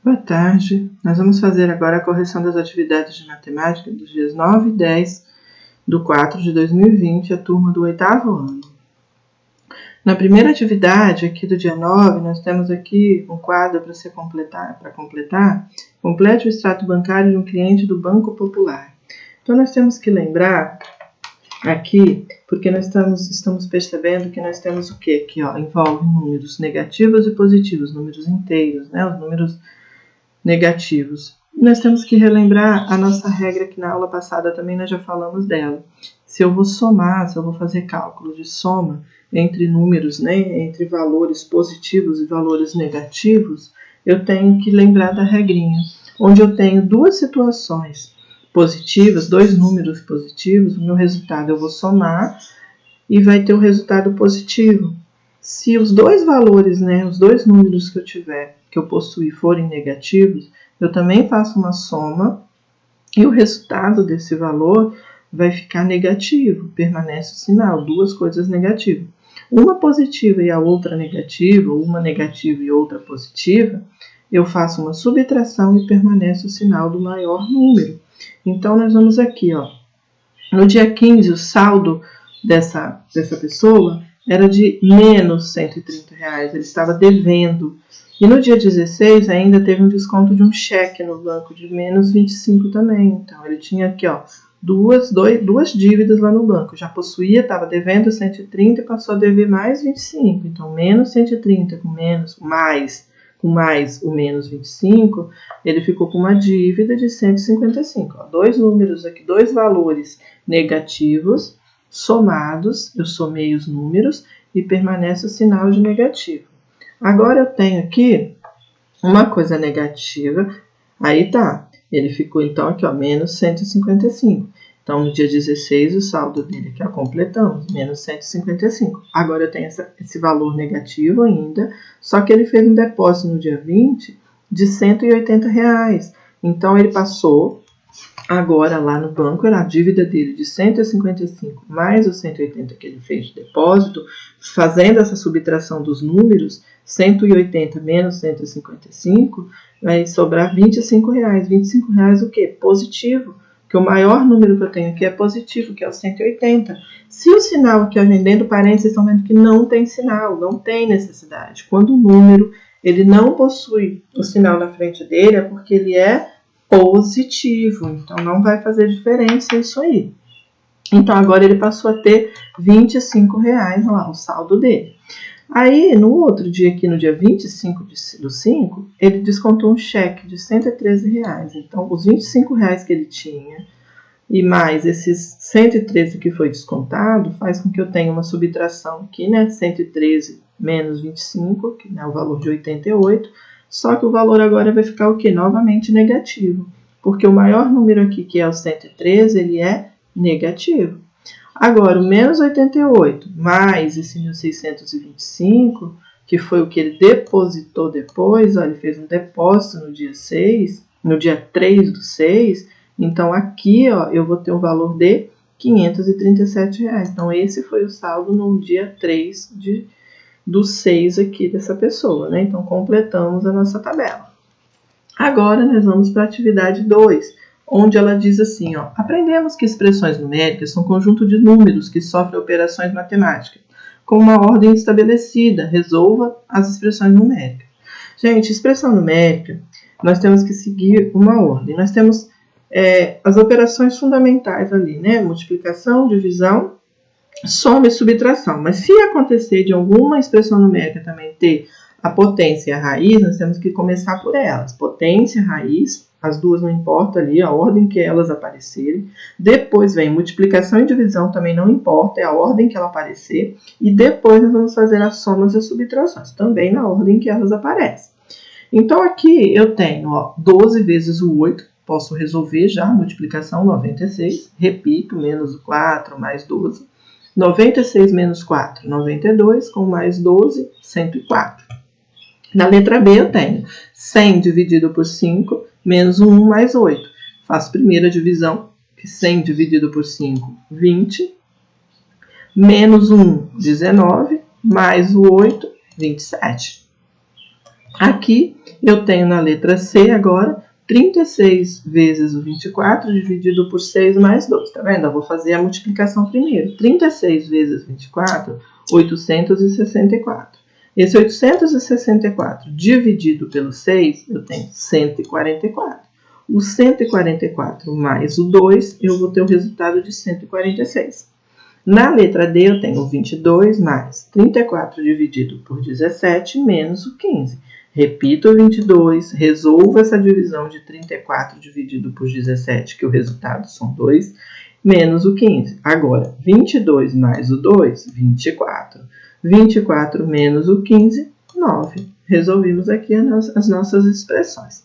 Boa tarde. Nós vamos fazer agora a correção das atividades de matemática dos dias 9 e 10 de 4 de 2020, a turma do 8º ano. Na primeira atividade, aqui do dia 9, nós temos aqui um quadro para completar. Complete o extrato bancário de um cliente do Banco Popular. Então, nós temos que lembrar aqui, porque nós estamos percebendo que nós temos o quê? Aqui, ó, envolve números negativos e positivos, números inteiros, né? Os números negativos. Nós temos que relembrar a nossa regra, que na aula passada também nós já falamos dela. Se eu vou somar, se eu vou fazer cálculo de soma entre números, né, entre valores positivos e valores negativos, eu tenho que lembrar da regrinha, onde eu tenho duas situações positivas, dois números positivos, o meu resultado eu vou somar e vai ter o resultado positivo. Se os dois valores, né, os dois números que eu tiver, que eu possuir, forem negativos, eu também faço uma soma e o resultado desse valor vai ficar negativo, permanece o sinal, duas coisas negativas. Uma positiva e a outra negativa, ou uma negativa e outra positiva, eu faço uma subtração e permanece o sinal do maior número. Então, nós vamos aqui, ó, no dia 15, o saldo dessa pessoa era de menos R$130, ele estava devendo. E no dia 16 ainda teve um desconto de um cheque no banco de menos 25 também. Então, ele tinha aqui, ó, duas dívidas lá no banco. Já possuía, estava devendo 130 e passou a dever mais 25. Então, menos 130 com mais o menos 25, ele ficou com uma dívida de 155. Ó, dois números aqui, dois valores negativos somados, eu somei os números e permanece o sinal de negativo. Agora eu tenho aqui uma coisa negativa, aí tá, ele ficou então aqui, ó, menos 155. Então, no dia 16, o saldo dele aqui, ó, completamos, menos 155. Agora eu tenho esse valor negativo ainda, só que ele fez um depósito no dia 20 de R$180. Então, ele passou agora lá no banco, era a dívida dele de 155 mais os 180 que ele fez de depósito, fazendo essa subtração dos números, 180 menos 155, vai sobrar R$25. R$25 o quê? Positivo. Porque o maior número que eu tenho aqui é positivo, que é o 180. Se o sinal aqui, ó, dentro do parênteses, vocês estão vendo que não tem sinal, não tem necessidade. Quando o número ele não possui o sinal na frente dele, é porque ele é positivo. Então, não vai fazer diferença isso aí. Então, agora ele passou a ter R$25 lá, o saldo dele. Aí, no outro dia aqui, no dia 25 do 5, ele descontou um cheque de R$113. Então, os R$25 que ele tinha e mais esses 113 que foi descontado, faz com que eu tenha uma subtração aqui, né? 113 menos 25, que é o valor de 88, só que o valor agora vai ficar o quê? Novamente negativo, porque o maior número aqui, que é o 113, ele é negativo. Agora, o menos 88 mais esse 1.625, que foi o que ele depositou depois, ó, ele fez um depósito no dia 6, no dia 3 do 6, então aqui, ó, eu vou ter um valor de R$537. Então, esse foi o saldo no dia 3 do 6 aqui dessa pessoa, né? Então, completamos a nossa tabela. Agora, nós vamos para a atividade 2, onde ela diz assim, ó, aprendemos que expressões numéricas são conjunto de números que sofrem operações matemáticas, com uma ordem estabelecida, resolva as expressões numéricas. Gente, expressão numérica, nós temos que seguir uma ordem. Nós temos as operações fundamentais ali, né? Multiplicação, divisão, soma e subtração. Mas se acontecer de alguma expressão numérica também ter a potência e a raiz, nós temos que começar por elas. Potência, raiz, as duas não importa ali, a ordem que elas aparecerem. Depois vem multiplicação e divisão, também não importa, é a ordem que ela aparecer. E depois nós vamos fazer as somas e as subtrações, também na ordem que elas aparecem. Então aqui eu tenho, ó, 12 vezes o 8, posso resolver já a multiplicação, 96. Repito, menos o 4 mais 12. 96 menos 4, 92, com mais 12, 104. Na letra B eu tenho 100 dividido por 5, menos 1 mais 8. Faço primeira divisão, que 100 dividido por 5, 20. Menos 1, 19, mais o 8, 27. Aqui eu tenho na letra C agora 36 vezes o 24 dividido por 6 mais 2. Tá vendo? Eu vou fazer a multiplicação primeiro. 36 vezes 24, 864. Esse 864 dividido pelo 6, eu tenho 144. O 144 mais o 2, eu vou ter o resultado de 146. Na letra D, eu tenho 22 mais 34 dividido por 17 menos o 15. Repito o 22, resolvo essa divisão de 34 dividido por 17, que o resultado são 2, menos o 15. Agora, 22 mais o 2, 24. 24 menos o 15, 9. Resolvimos aqui as nossas expressões.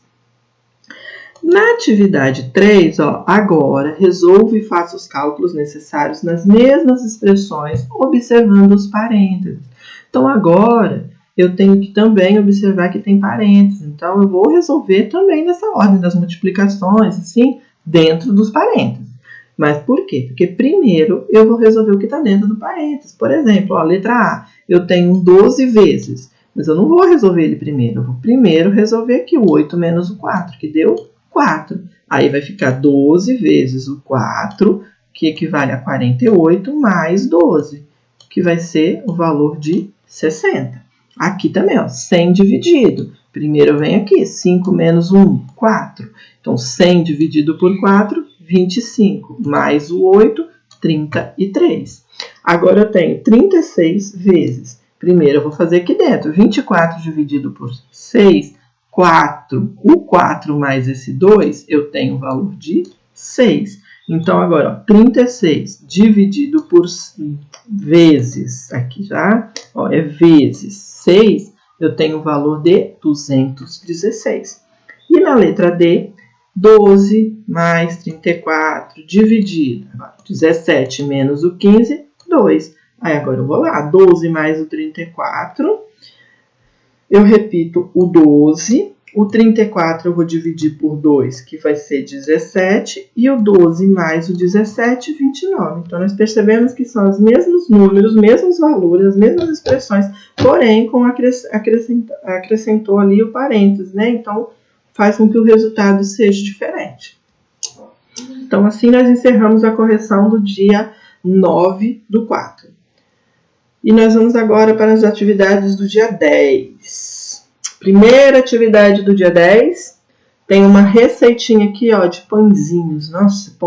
Na atividade 3, agora resolvo e faço os cálculos necessários nas mesmas expressões, observando os parênteses. Então, agora, eu tenho que também observar que tem parênteses. Então, eu vou resolver também nessa ordem das multiplicações, assim, dentro dos parênteses. Mas por quê? Porque primeiro eu vou resolver o que está dentro do parênteses. Por exemplo, letra A, eu tenho 12 vezes, mas eu não vou resolver ele primeiro. Eu vou primeiro resolver aqui o 8 menos o 4, que deu 4. Aí vai ficar 12 vezes o 4, que equivale a 48, mais 12, que vai ser o valor de 60. Aqui também, 100 dividido. Primeiro vem aqui, 5 menos 1, 4. Então, 100 dividido por 4, 25. Mais o 8, 33. Agora, eu tenho 36 vezes. Primeiro, eu vou fazer aqui dentro. 24 dividido por 6, 4. O 4 mais esse 2, eu tenho o valor de 6. Então, agora, 36 dividido por vezes, aqui já, é vezes 6, eu tenho o valor de 216. E na letra D, 12 mais 34 dividido, 17 menos o 15, 2. Aí agora eu vou lá, 12 mais o 34, eu repito o 12, o 34 eu vou dividir por 2, que vai ser 17, e o 12 mais o 17, 29. Então, nós percebemos que são os mesmos números, os mesmos valores, as mesmas expressões, porém, acrescentou ali o parênteses, né? Então, faz com que o resultado seja diferente. Então, assim nós encerramos a correção do dia 9/4. E nós vamos agora para as atividades do dia 10. Primeira atividade do dia 10, tem uma receitinha aqui, de pãezinhos. Nossa,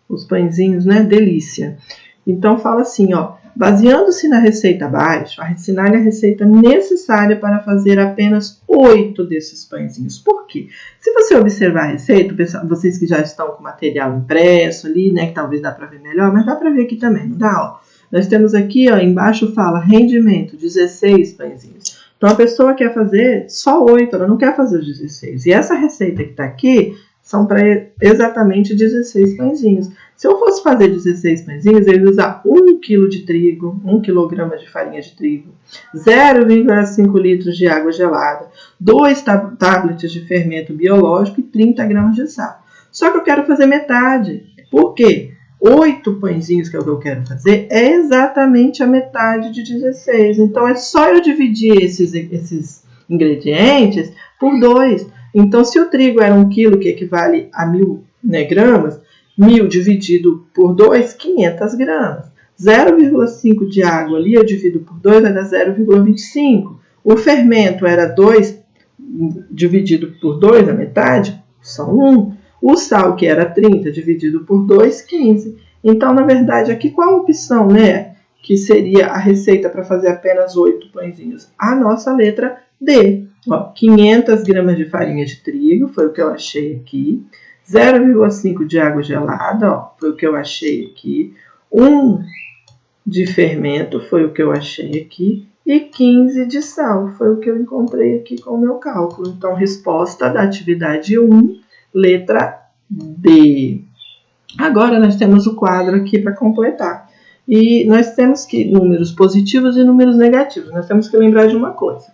os pãezinhos, né? Delícia. Então, fala assim, baseando-se na receita abaixo, assinale a receita necessária para fazer apenas 8 desses pãezinhos. Por quê? Se você observar a receita, vocês que já estão com material impresso ali, né, que talvez dá para ver melhor, mas dá para ver aqui também, não dá? Nós temos aqui, embaixo fala rendimento, 16 pãezinhos. Então, a pessoa quer fazer só 8, ela não quer fazer os 16. E essa receita que está aqui são para exatamente 16 pãezinhos. Se eu fosse fazer 16 pãezinhos, eu ia usar 1 kg de trigo, 1 kg de farinha de trigo, 0,5 litros de água gelada, 2 tablets de fermento biológico e 30 gramas de sal. Só que eu quero fazer metade. Por quê? 8 pãezinhos, que é o que eu quero fazer, é exatamente a metade de 16. Então, é só eu dividir esses ingredientes por 2. Então, se o trigo era 1 kg, que equivale a 1.000 gramas, 1.000 dividido por 2, 500 gramas. 0,5 de água ali, eu divido por 2, vai dar 0,25. O fermento era 2 dividido por 2, a metade, são 1. O sal, que era 30, dividido por 2, 15. Então, na verdade, aqui qual a opção, né? Que seria a receita para fazer apenas 8 pãezinhos? A nossa letra D. 500 gramas de farinha de trigo, foi o que eu achei aqui. 0,5 de água gelada, foi o que eu achei aqui. 1 de fermento, foi o que eu achei aqui. E 15 de sal, foi o que eu encontrei aqui com o meu cálculo. Então, resposta da atividade 1, letra D. Agora, nós temos o quadro aqui para completar. E nós temos que números positivos e números negativos. Nós temos que lembrar de uma coisa.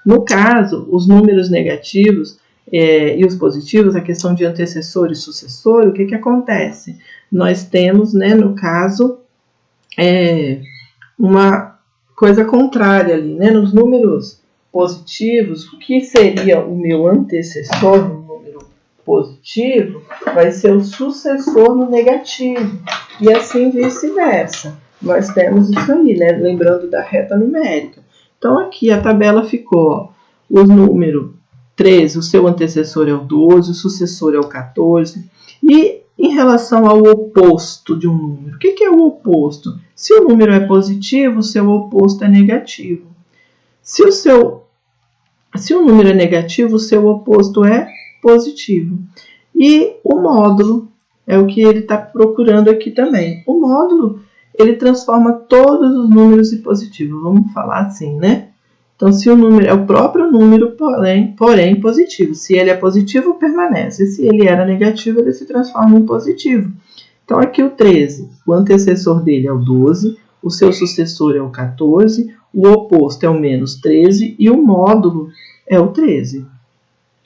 No caso, os números negativos e os positivos, a questão de antecessor e sucessor, o que acontece? Nós temos, né, no caso, uma coisa contrária ali, né? Nos números positivos, o que seria o meu antecessor no número positivo vai ser o sucessor no negativo. E assim vice-versa. Nós temos isso aí, né? Lembrando da reta numérica. Então, aqui a tabela ficou, ó, o número 13, o seu antecessor é o 12, o sucessor é o 14. E em relação ao oposto de um número, o que é o oposto? Se o número é positivo, o seu oposto é negativo. Se o número é negativo, o seu oposto é positivo. E o módulo é o que ele está procurando aqui também. O módulo, ele transforma todos os números em positivo. Vamos falar assim, né? Então, se o número é o próprio número, porém positivo. Se ele é positivo, permanece. Se ele era negativo, ele se transforma em positivo. Então, aqui o 13, o antecessor dele é o 12, o seu sucessor é o 14, o oposto é o menos 13 e o módulo é o 13.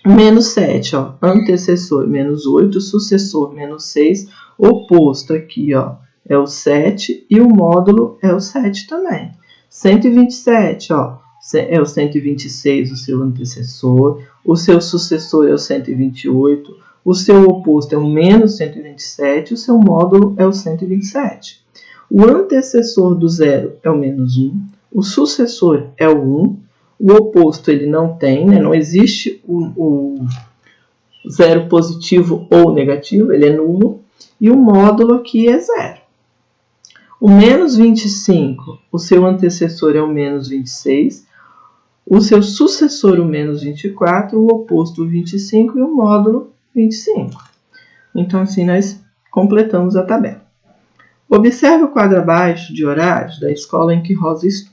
Menos 7, ó, antecessor menos 8, sucessor menos 6, oposto aqui, ó, é o 7 e o módulo é o 7 também. 127, ó, é o 126, o seu antecessor, o seu sucessor é o 128, o seu oposto é o menos 127, o seu módulo é o 127. O antecessor do 0 é o menos 1, o sucessor é o 1, o oposto ele não tem, né? Não existe o zero positivo ou negativo, ele é nulo, e o módulo aqui é 0. O menos 25, o seu antecessor é o menos 26, o seu sucessor o menos 24, o oposto o 25 e o módulo 25. Então, assim, nós completamos a tabela. Observe o quadro abaixo de horários da escola em que Rosa estuda.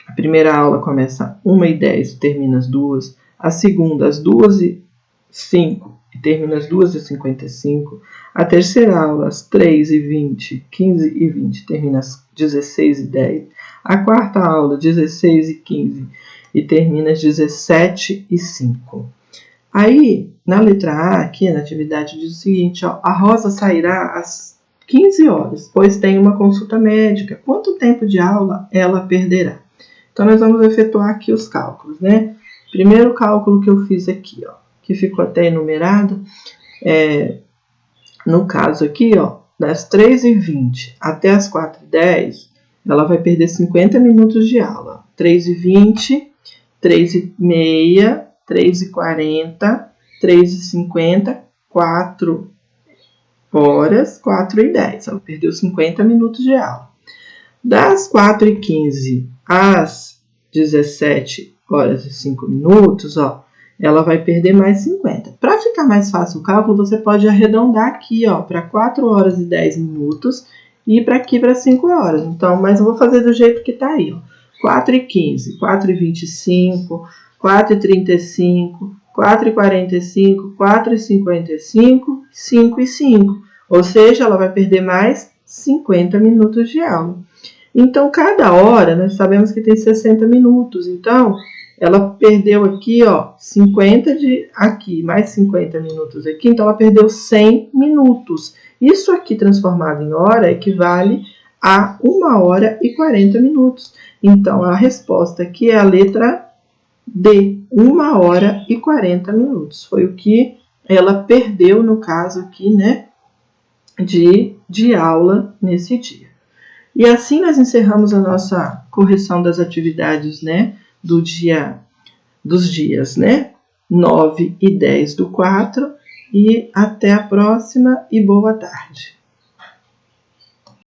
A primeira aula começa às 1h10 e termina às 2h. A segunda às 2h05 e termina às 2h55. A terceira aula às 3h20, 15h20 e termina às 16h10. A quarta aula às 16h15 e termina às 17h05. Aí, na letra A, aqui na atividade, diz o seguinte, ó, a Rosa sairá às 15 horas, pois tem uma consulta médica. Quanto tempo de aula ela perderá? Então, nós vamos efetuar aqui os cálculos, né? Primeiro cálculo que eu fiz aqui, ó, que ficou até enumerado, no caso aqui, ó, das 3h20 até as 4h10, ela vai perder 50 minutos de aula. 3h20, 3h30, 3h40, 3h50, 4 horas, 4h10. Ela perdeu 50 minutos de aula. Das 4h15 às 17h05, ó, ela vai perder mais 50. Para ficar mais fácil o cálculo, você pode arredondar aqui, ó, para 4 horas e 10 minutos e para aqui para 5 horas. Então, mas eu vou fazer do jeito que está aí, ó. 4h15, 4h25, 4h35, 4h45, 4h55, 5h05. Ou seja, ela vai perder mais 50 minutos de aula. Então, cada hora, nós sabemos que tem 60 minutos. Então, ela perdeu aqui, ó, 50 de aqui, mais 50 minutos aqui. Então, ela perdeu 100 minutos. Isso aqui, transformado em hora, equivale a 1 hora e 40 minutos. Então, a resposta aqui é a letra D, 1 hora e 40 minutos. Foi o que ela perdeu, no caso aqui, né, de aula nesse dia. E assim nós encerramos a nossa correção das atividades, né, dos dias, né, 9 e 10 do 4. E até a próxima e boa tarde.